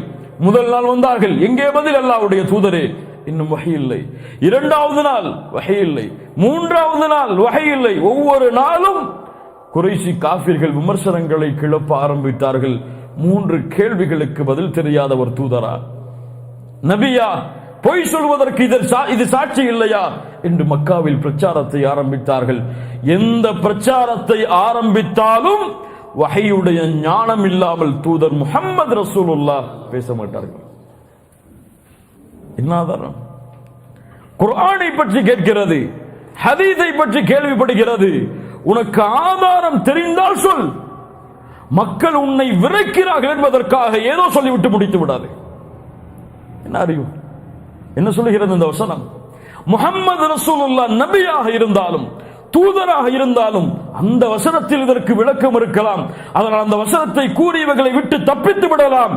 முதல் நாள் வந்தார்கள், எங்கே பதில்? அல்லாஹ்வுடைய தூதரே, இன்னும் வஹை இல்லை. இரண்டாவது நாள் வஹை இல்லை. மூன்றாவது நாள் வஹை இல்லை. ஒவ்வொரு நாளும் குறைஷி காஃபிர்கள் விமர்சனங்களை கிளப்ப ஆரம்பித்தார்கள். 3 கேள்விகளுக்கு பதில் தெரியாத ஒரு தூதரா, நபியா, பொய் சொல்வதற்கு இது சாட்சி இல்லையா என்று மக்காவில் பிரச்சாரத்தை ஆரம்பித்தார்கள். எந்த பிரச்சாரத்தை ஆரம்பித்தாலும் வஹையுடைய ஞானம் இல்லாமல் தூதர் முஹம்மது ரசூலுல்லாஹ் பேச மாட்டார்கள். என்ன ஆதாரம்? குர்ஆனை பற்றி கேட்கிறது, ஹதீஸை பற்றி கேள்விப்படுகிறது. உனக்கு ஆதாரம் தெரிந்தால் சொல். மக்கள் உன்னை விரைக்கிறார்கள் என்பதற்காக ஏதோ சொல்லிவிட்டு முடித்து விடாது. என்ன அறிவு? என்ன சொல்லுகிறது இந்த வசனம்? முஹம்மது ரசூலுல்லாஹ் நபியாக இருந்தாலும் தூதராக இருந்தாலும் அந்த வசனத்தில் இதற்கு விளக்கம் இருக்கலாம். அதனால் அந்த வசனத்தை கூறியவர்களை விட்டு தப்பித்து விடலாம்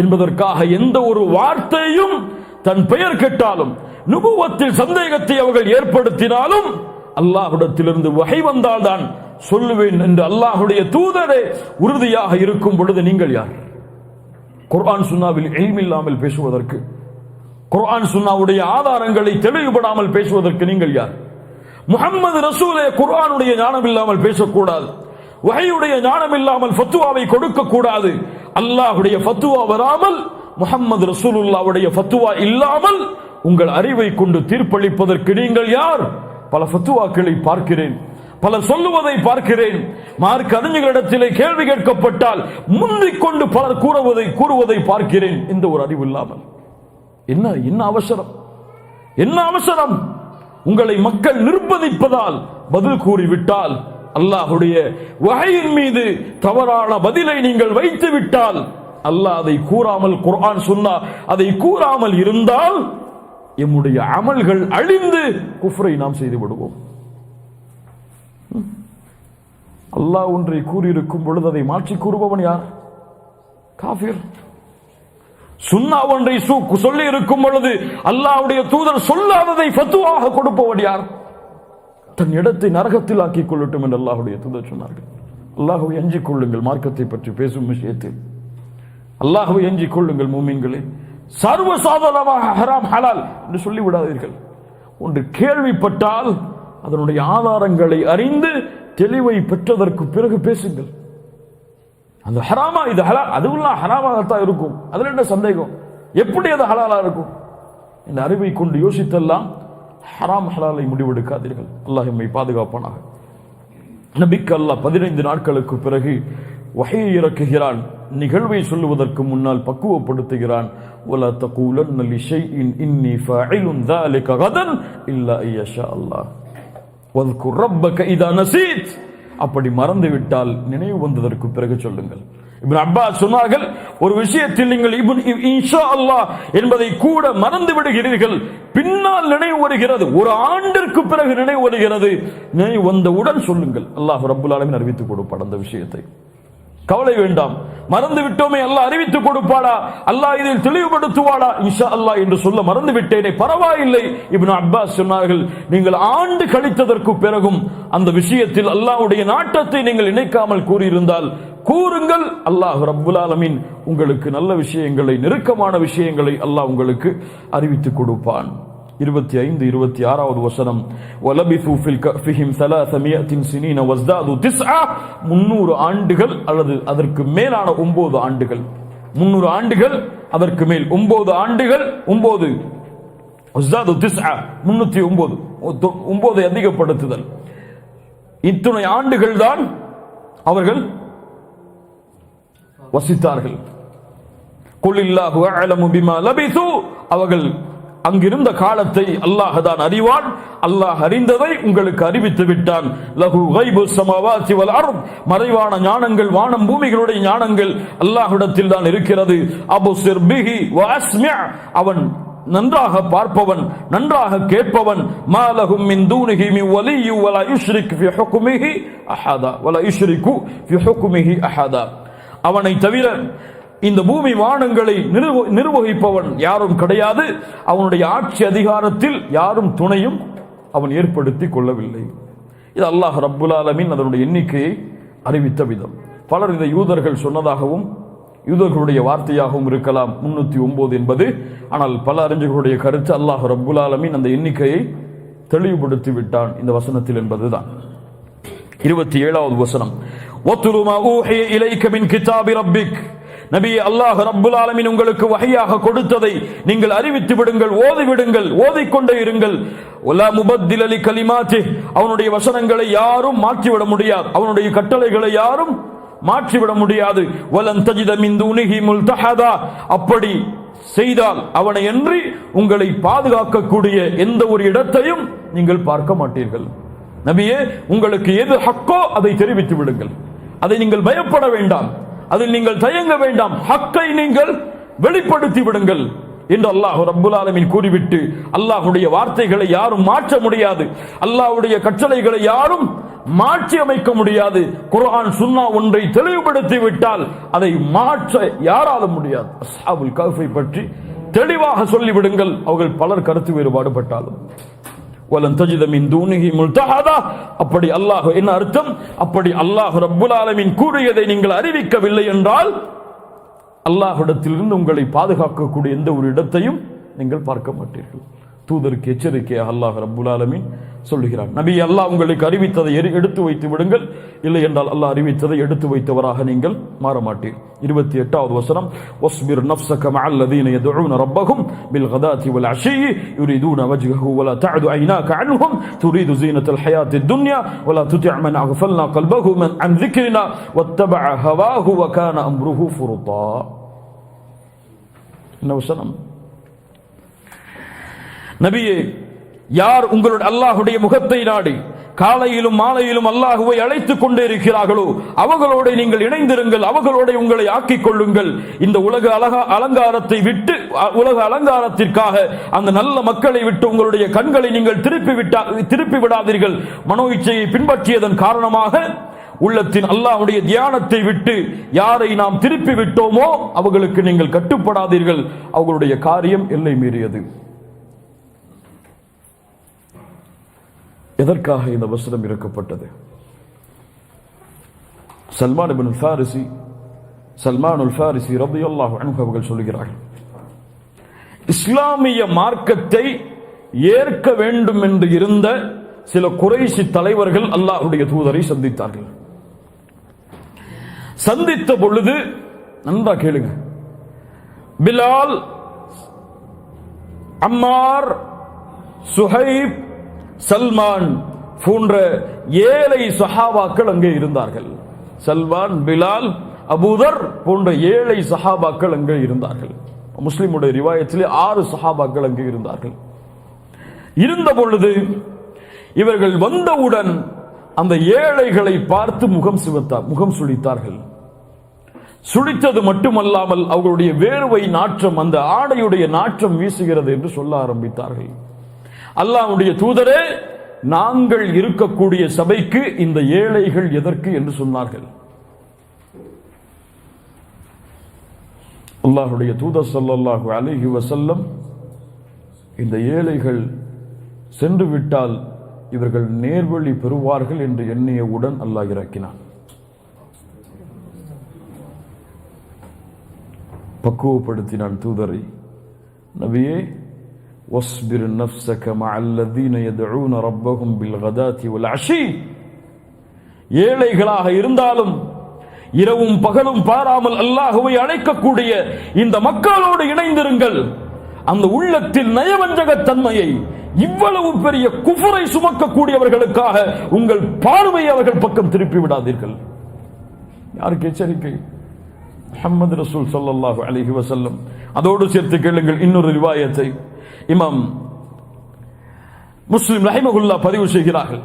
என்பதற்காக எந்த ஒரு வார்த்தையும் தன் பெயர் கேட்டாலும் நுபுவத்தில் சந்தேகத்தை அவர்கள் ஏற்படுத்தினாலும் அல்லாஹ்விடத்திலிருந்து வஹை வந்தால்தான் சொல்லுவேன் என்று அல்லாஹ்வுடைய தூதரே உறுதியாக இருக்கும் பொழுது நீங்கள் யார்? குர்ஆன் சுன்னாவில் இல்ம் இல்லாமல் பேசுவதற்கு, குர்ஆன் சுன்னாவுடைய ஆதாரங்களை தெளிவுபடாமல் பேசுவதற்கு நீங்கள் யார்? முஹம்மது ரசூலே குர்ஆனுடைய ஞானம் இல்லாமல் பேசக்கூடாது. வஹையுடைய ஞானம் இல்லாமல் ஃபத்வாவை கொடுக்க கூடாது. அல்லாஹ்வுடைய ஃபத்வா வராமல், முஹம்மது ரசூலுல்லாஹ்வுடைய ஃபத்வா இல்லாமல் உங்கள் அறிவை கொண்டு தீர்ப்பளிப்பதற்கு நீங்கள் யார்? பல ஃபத்வாக்களை பார்க்கிறேன், பலர் சொல்லுவதை பார்க்கிறேன். மார்க்க அறிஞர்களிடத்திலே கேள்வி கேட்கப்பட்டால் முந்திக் கொண்டு பலர் கூறுவதை பார்க்கிறேன். இந்த ஒரு அறிவு இல்லாமல் என்ன அவசரம்? என்ன அவசரம்? உங்களை மக்கள் நிர்பந்திப்பதால் பதில் கூறிவிட்டால், அல்லாஹ்வுடைய வஹையின் மீது தவறான பதிலை நீங்கள் வைத்து விட்டால், அல்லாஹ் அதை கூறாமல், குர்ஆன் சுன்னா அதை கூறாமல் இருந்தால் எம்முடைய அமல்கள் அழிந்து குஃப்ரை நாம் செய்து விடுவோம். அல்லாஹ் ஒன்றை கூறியிருக்கும் பொழுது அதை மாற்றி கூறுபவன் யார்? காஃபிர். சுன்னா ஒன்றை சொல்லி இருக்கும் பொழுது அல்லாஹ்வுடைய தூதர் சொல்லாததை ஃபத்வாவாக கொடுப்பவன் யார்? தன் இடத்தை நரகத்தில் ஆக்கிக் கொள்ளட்டும் என்று அல்லாஹ்வுடைய தூதர் சொன்னார்கள். அல்லாஹ்வை அஞ்சிக் கொள்ளுங்கள். மார்க்கத்தை பற்றி பேசும் விஷயத்தில் அல்லாஹ்வை அஞ்சிக் கொள்ளுங்கள் மூமின்களே. சர்வசாதாரணமாக ஹராம் ஹலால் என்று சொல்லிவிடாதீர்கள். ஒன்று கேள்விப்பட்டால் அதனுடைய ஆதாரங்களை அறிந்து தெளிவை பெற்றதற்கு பிறகு பேசுங்கள். அந்த ஹராமா இது ஹலால், அதுவெல்லாம் ஹராமாகத்தான் இருக்கும், அதுல என்ன சந்தேகம்? எப்படி அது ஹலாலா இருக்கும்? இந்த அறிவை கொண்டு யோசித்தெல்லாம் ஹராம் ஹலாலை முடிவெடுக்காதீர்கள். அல்லாஹ் எம்மை பாதுகாப்பானாக. நபிக்கு அல்லாஹ் 15 நாட்களுக்கு பிறகு வஹை இறக்குகிறான். நிகழ்வை சொல்லுவதற்கு முன்னால் பக்குவப்படுத்துகிறான். وَلَا تَقُولَنَّ لِشَيْءٍ إِنِّي فَاعِلٌ ذَلِكَ غَدًا إِلَّا أَن يَشَاءَ اللَّهُ وَاذْكُرْ رَبَّكَ إِذَا نَسِيتَ. அப்படி மறந்து விட்டால் நினைவு வந்ததற்கு பிறகு சொல்லுங்கள். இப்னு அப்பாஸ் சொன்னார்கள், ஒரு விஷயத்தில் நீங்கள் இன்ஷா அல்லாஹ் என்பதை கூட மறந்து விடுகிறீர்கள், பின்னால் நினைவு வருகிறது, ஒரு ஆண்டிற்கு பிறகு நினைவு வருகிறது, நினைவு வந்தவுடன் சொல்லுங்கள். அல்லாஹ் ரப்புல் ஆலமீன் அறிவித்துக் கொடுப்பார் அந்த விஷயத்தை. கவலை வேண்டாம். மறந்து விட்டோமே, அல்லாஹ் அறிவித்துக் கொடுப்பாடா, அல்லாஹ் இதில் தெளிவுபடுத்துவாடா, இன்ஷா அல்லாஹ் என்று சொல்ல மறந்து விட்டேனே, பரவாயில்லை. இப்னு அப்பாஸ் சொன்னார்கள், நீங்கள் ஆண்டு கழித்ததற்கு பிறகும் அந்த விஷயத்தில் அல்லாஹ்வுடைய நாட்டத்தை நீங்கள் இணைக்காமல் கூறியிருந்தால் கூறுங்கள். அல்லாஹ் ரப்புல் ஆலமீன் உங்களுக்கு நல்ல விஷயங்களை, நெருக்கமான விஷயங்களை அல்லாஹ் உங்களுக்கு அறிவித்துக் கொடுப்பான். 25, 26வது வசனம். வலபிது ஃபில் கஃபிஹிம் 300 சினீன வஸ்தாது 9. 300 ஆண்டுகள் அல்லது அதற்கு மேலான 9 ஆண்டுகள். 300 ஆண்டுகள் அதற்கு மேல் 9 ஆண்டுகள். 9 வஸ்தாது 9, 309. 9 அதிகப்படுத்துதல். இத்துணை ஆண்டுகள் தான் அவர்கள் வசித்தார்கள். குலில்லாஹு அஅலமு பிமா லபிது. அவர்கள் அங்கிருந்த காலத்தை அல்லாஹ் தான் அறிவான். அல்லாஹ் அறிந்ததை உங்களுக்கு அறிவித்து விட்டான். லஹு கைபு ஸமாவாதி வல் அர்த். மறைவான ஞானங்கள், வானம் பூமிகளுடைய ஞானங்கள் அல்லாஹ்விடத்தில் தான் இருக்கிறது. அபுசிர் பிஹி வ அஸ்மி. அவன் நன்றாக பார்ப்பவன், நன்றாக கேட்பவன். மாலஹும் மின் தூனிஹி மின் வலிய்யி வலா யுஷ்ரிக் ஃபி ஹுக்மிஹி அஹதா வலா யுஷ்ரிகு ஃபி ஹுக்மிஹி அஹதா. அவனை தவிர இந்த பூமி வானங்களை நிர்வகிப்பவன் யாரும் கிடையாது. அவனுடைய ஆட்சி அதிகாரத்தில் யாரும் துணையும் அவன் ஏற்படுத்தி கொள்ளவில்லை. இது அல்லாஹ் ரப்புல் ஆலமீன் அதனுடைய எண்ணிக்கையை அறிவித்த விதம். பலர் இதை யூதர்கள் சொன்னதாகவும் யூதர்களுடைய வார்த்தையாகவும் இருக்கலாம் 309 என்பது. ஆனால் பல அறிஞர்களுடைய கருத்து அல்லாஹ் ரப்புல் ஆலமீன் அந்த எண்ணிக்கையை தெளிவுபடுத்தி விட்டான் இந்த வசனத்தில் என்பதுதான். 27வது வசனம், வத்லு மா ஊஹிய இலைக மின் கிதாபி ரப்பிக். நபி, அல்லாஹ் ரப்புல் ஆலமீன் உங்களுக்கு வஹியாக கொடுத்ததை நீங்கள் அறிவித்து விடுங்கள், ஓதி விடுங்கள், ஓதிக்கொண்டே இருங்கள். வலா முபத்தில லி கலிமாத்தி, அவனுடைய வசனங்களை யாரும் மாற்றிவிட முடியாது, அவனுடைய கட்டளைகளை யாரும் மாற்றிவிட முடியாது. வலன் தஜித மின் தூனிஹி முல்தஹதா, அப்படி செய்தால் அவனை அன்றி உங்களை பாதுகாக்கக்கூடிய எந்த ஒரு இடத்தையும் நீங்கள் பார்க்க மாட்டீர்கள். நபியே, உங்களுக்கு எது ஹக்கோ அதை தெரிவித்து விடுங்கள், அதை நீங்கள் பயப்பட வேண்டாம், அதில் நீங்கள் தயங்க வேண்டாம், ஹக்கை நீங்கள் வெளிப்படுத்தி விடுங்கள் என்று அல்லாஹ் ரப்புல் ஆலமீன் கூறிவிட்டு, அல்லாஹ்வுடைய வார்த்தைகளை யாரும் மாற்ற முடியாது, அல்லாஹ்வுடைய கட்டளைகளை யாரும் மாற்றி அமைக்க முடியாது. குர்ஆன் சுன்னா ஒன்றை தெளிவுபடுத்தி விட்டால் அதை மாற்ற யாராலும் முடியாது. அஸ்ஹாபுல் கஹ்ஃபை பற்றி தெளிவாக சொல்லிவிடுங்கள், அவர்கள் பலர் கருத்து வேறுபாடு பட்டாலும். வலன் தஜித மின் தூனிஹி முல்தஹதா, அப்படி அல்லாஹ் என்ன அர்த்தம்? அப்படி அல்லாஹ் ரப்புல் ஆலமீன் கூறியதை நீங்கள் அறிவிக்கவில்லை என்றால் அல்லாஹ்விடத்திலிருந்து உங்களை பாதுகாக்கக்கூடிய எந்த ஒரு இடத்தையும் நீங்கள் பார்க்க மாட்டீர்கள். தூதருக்கு எச்சரிக்கையாக அல்லாஹ் ரப்புல் ஆலமீன் சொல்லுகிறான். நபி, அல்லாஹ் உங்களுக்கு அறிவித்ததை எடுத்து வைத்து விடுங்கள், இல்லை என்றால் அல்லாஹ் அறிவித்ததை எடுத்து வைத்தவராக நீங்கள் மாற மாட்டீர். 28வது வசனம், வஸ்பிர் நஃப்ஸக மஅல்லதீன யதுஊன ரப்பஹும் பில் கதாத்தி வல் அஷீ யுரீதுன வஜ்ஹஹு வலா தஅது ஐனாக அன்ஹும் துரீது ஸீனத்தல் ஹயாத்தித் துன்யா வலா துதி' மன் அஃபல்னா கல்பஹு அன் ذிக்ரினா வத்தபஅ ஹவாஹு வகான அம்ருஹு ஃபுருதா. என்ன வசனம்? நபியே, யார் உங்களுடைய அல்லாஹ்வுடைய முகத்தை நாடி காலையிலும் மாலையிலும் அல்லாஹ்வை அழைத்துக் கொண்டே இருக்கிறார்களோ அவர்களோடு நீங்கள் இணைந்திருங்கள், அவர்களோடு உங்களை ஆக்கிக் கொள்ளுங்கள். இந்த உலக அலங்காரத்தை விட்டு, உலக அலங்காரத்திற்காக அந்த நல்ல மக்களை விட்டு உங்களுடைய கண்களை நீங்கள் திருப்பி விடாதீர்கள். மனோ இச்சையை பின்பற்றியதன் காரணமாக உள்ளத்தின் அல்லாஹ்வுடைய தியானத்தை விட்டு யாரை நாம் திருப்பி விட்டோமோ அவர்களுக்கு நீங்கள் கட்டுப்படாதீர்கள். அவர்களுடைய காரியம் எல்லை மீறியது. எதற்காக இந்த வசனம் இறக்கப்பட்டது? சல்மானுல் ஃபாரிசி ரலியல்லாஹு அன்ஹு அவர்கள் சொல்கிறார்கள், இஸ்லாமிய மார்க்கத்தை ஏற்க வேண்டும் என்று இருந்த சில குறைஷி தலைவர்கள் அல்லாஹ்வுடைய தூதரை சந்தித்தார்கள். சந்தித்த பொழுது நன்றா கேளுங்க, பிலால், அம்மார், சுஹைப், சல்மான் போன்ற ஏழை சஹாபாக்கள் அங்கே இருந்தார்கள். சல்மான், பிலால், அபூதர் போன்ற ஏழை சஹாபாக்கள் அங்கே இருந்தார்கள். முஸ்லிமுடைய ரிவாயத்திலே 6 சஹாபாக்கள் அங்கே இருந்தார்கள். இருந்த பொழுது இவர்கள் வந்தவுடன் அந்த ஏழைகளை பார்த்து முகம் சுளித்தார்கள். சுளித்தது மட்டுமல்லாமல் அவர்களுடைய வேர்வை நாற்றம், அந்த ஆடையுடைய நாற்றம் வீசுகிறது என்று சொல்ல ஆரம்பித்தார்கள். அல்லாஹ்வுடைய தூதரே, நாங்கள் இருக்கக்கூடிய சபைக்கு இந்த ஏழைகள் எதற்கு என்று சொன்னார்கள். அல்லாஹ்வுடைய தூதர் ஸல்லல்லாஹு அலைஹி வஸல்லம், இந்த ஏழைகள் சென்று விட்டால் இவர்கள் நேர்வழி பெறுவார்கள் என்று எண்ணியவுடன் அல்லாஹ் இறக்கினான். பக்குவப்படுத்தினான் தூதரை. நபியே, வஸ்பிர் நஃப்ஸக மஅல்லதீன யதுஊன ரப்பஹும் பில் கதாத்தி வல் அஷீ, ஏழைகளாக இருந்தாலும் இரவும் பகலும் பாராமல் அல்லாஹ்வை அழைக்கக்கூடிய இந்த மக்களோடு இணைந்திருங்கள். அந்த உள்ளத்தில் நயவஞ்சகத்தன்மையை, இவ்வளவு பெரிய குஃபரை சுமக்கக்கூடியவர்களுக்காக உங்கள் பார்வையை அவர்கள் பக்கம் திருப்பி விடாதீர்கள். யாருக்கு எச்சரிக்கை? முஹம்மது ரசூல் ஸல்லல்லாஹு அலைஹி வஸல்லம். அதோடு சேர்த்து கேளுங்கள் இன்னொரு ரிவாயத்தை இமாம் முஸ்லிம் ரஹிமஹுல்லா பதிவு செய்கிறார்கள்.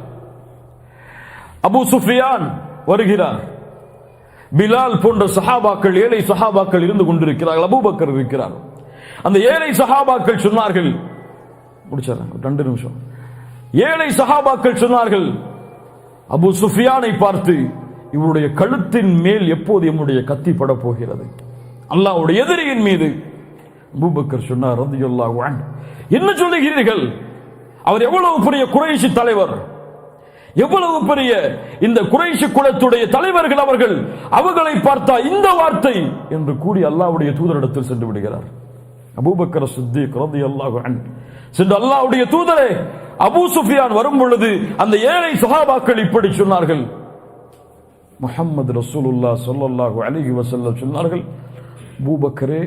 அபூ சுஃபியான் வருகிறார், பிலால் போன்ற சஹாபாக்கள், ஏழை சஹாபாக்கள் இருந்து கொண்டிருக்கிறார்கள், அபூபக்கர் இருக்கிறார். அந்த ஏழை சஹாபாக்கள் சொன்னார்கள், முடிச்சாரன் 2 நிமிஷம். ஏழை சஹாபாக்கள் சொன்னார்கள், அபூ சுஃபியானை பார்த்து, இவருடைய கழுத்தின் மேல் எப்போது எம்முடைய கத்தி பட போகிறது? அல்லாஹ்வுடைய எதிரியின் மீது. அபூபக்கர் சொன்னார் ரலியல்லாஹு அன்ஹு, என்ன சொல்லுகிறீர்கள்? அவர் எவ்வளவு பெரிய குறைஷி தலைவர், எவ்வளவு பெரிய இந்த குறைஷி குலத்துடைய தலைவர்கள் அவர்களை பார்த்தா இந்த வார்த்தை என்று கூறி அல்லாஹ்வுடைய தூதரிடத்தில் சென்று விடுகிறார். அபூபக்கர் சித்திக் ரலியல்லாஹு அன்ஹு சென்று, அல்லாஹ்வுடைய தூதரே, அபூ சுஃபியான் வரும் பொழுது அந்த ஏழை சஹாபாக்கள் இப்படி சொன்னார்கள். முஹம்மது ரசூலுல்லாஹ் ஸல்லல்லாஹு அலைஹி வஸல்லம் சொன்னார்கள், அபூபக்கரே,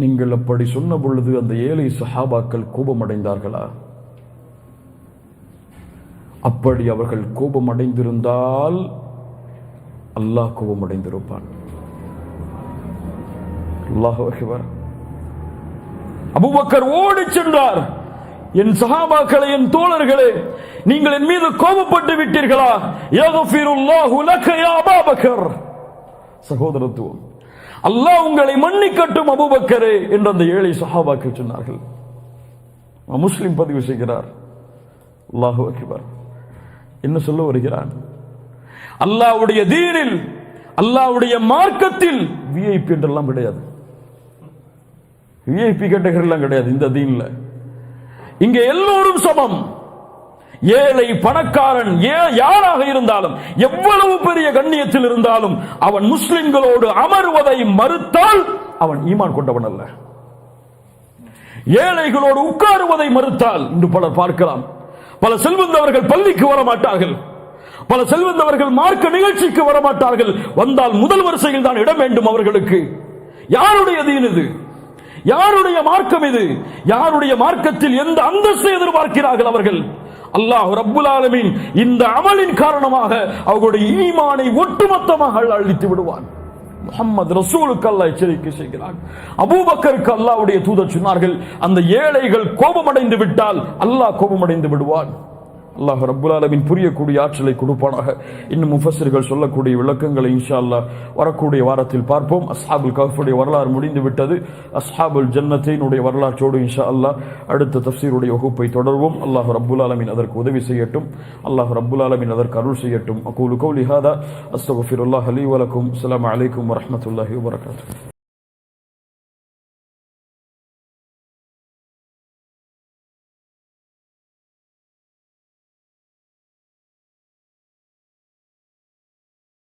நீங்கள் அப்படி சொன்ன பொழுது அந்த ஏழை சஹாபாக்கள் கோபமடைந்தார்களா? அப்படி அவர்கள் கோபமடைந்திருந்தால் அல்லாஹ் கோபமடைந்திருப்பான். அல்லாஹு அக்பர். அபூபக்கர் ஓடி சென்றார், என் சஹாபாக்களே, என் தோழர்களே, நீங்கள் என் மீது கோபப்பட்டு விட்டீர்களா? யக்ஃபிருல்லாஹு லக யா அபூபக்கர். சகோதரத்துவம், அல்லாஹ் உங்களை மன்னிக்கட்டும் அபூபக்கரே என்று அந்த ஏழை சஹாபாக்கள் சொன்னார்கள். முஸ்லிம் பதிவு செய்கிறார். அல்லாஹு அக்பர். என்ன சொல்ல வருகிறான்? அல்லாஹ்வுடைய தீனில், அல்லாஹ்வுடைய மார்க்கத்தில் விஐபி என்றெல்லாம் கிடையாது, விஐபி கேட்டகரிலாம் கிடையாது. இந்த தீன்ல இங்க எல்லோரும் சமம். ஏழை பணக்காரன் யாராக இருந்தாலும், எவ்வளவு பெரிய கண்ணியத்தில் இருந்தாலும், அவன் முஸ்லிம்களோடு அமர்வதை மறுத்தால் அவன் ஈமான் கொண்டவன் அல்ல. ஏழைகளோடு உட்காருவதை மறுத்தால், இன்று பலர் பார்க்கலாம், பல செல்வந்தவர்கள் பள்ளிக்கு வரமாட்டார்கள், பல செல்வந்தவர்கள் மார்க்க நிகழ்ச்சிக்கு வரமாட்டார்கள். வந்தால் முதல் வரிசையில் தான் இடம் வேண்டும் அவர்களுக்கு. யாருடைய தீன் இது? யாருடைய மார்க்கம் இது? யாருடைய மார்க்கத்தில் எந்த அந்தஸ்தை எதிர்பார்க்கிறார்கள் அவர்கள்? அல்லாஹ் ரப்புல் ஆலமீன் இந்த அமலின் காரணமாக அவர்களுடைய ஈமானை ஒட்டுமொத்தமாக அழித்து விடுவான். முஹம்மது ரசூலுக்கு அல்லாஹ் எச்சரிக்கை செய்கிறான். அபூபக்கருக்கு அல்லாஹ்வுடைய தூதர் சொன்னார்கள், அந்த ஏழைகள் கோபமடைந்து விட்டால் அல்லாஹ் கோபமடைந்து விடுவான். அல்லாஹ் ரப்புல் ஆலமீன் புரியக்கூடிய ஆற்றலை கொடுப்பானாக. இன்னும் முஃபஸ்ஸிர்கள் சொல்லக்கூடிய விளக்கங்களை இன்ஷா அல்லாஹ் வரக்கூடிய வாரத்தில் பார்ப்போம். அஸ்ஹாபுல் கஹ்ஃபுடைய வரலாறு முடிந்து விட்டது. அஸ்ஹாபுல் ஜன்னத்தைனுடைய வரலாற்றோடு இன்ஷா அல்லாஹ் அடுத்த தஃப்சீருடைய வகுப்பை தொடர்வோம். அல்லாஹ் ரப்புல் ஆலமீன் அதற்கு உதவி செய்யட்டும். அல்லாஹ் ரப்புல் ஆலமீன் அதற்கு அருள் செய்யட்டும். அகூலு கௌலி ஹாதா அஸ்தக்ஃபிருல்லாஹ் லீ வ லக்கும். அஸ்ஸலாமு அலைக்கும் வ ரஹ்மத்துல்லாஹி வ பரகாத்துஹு.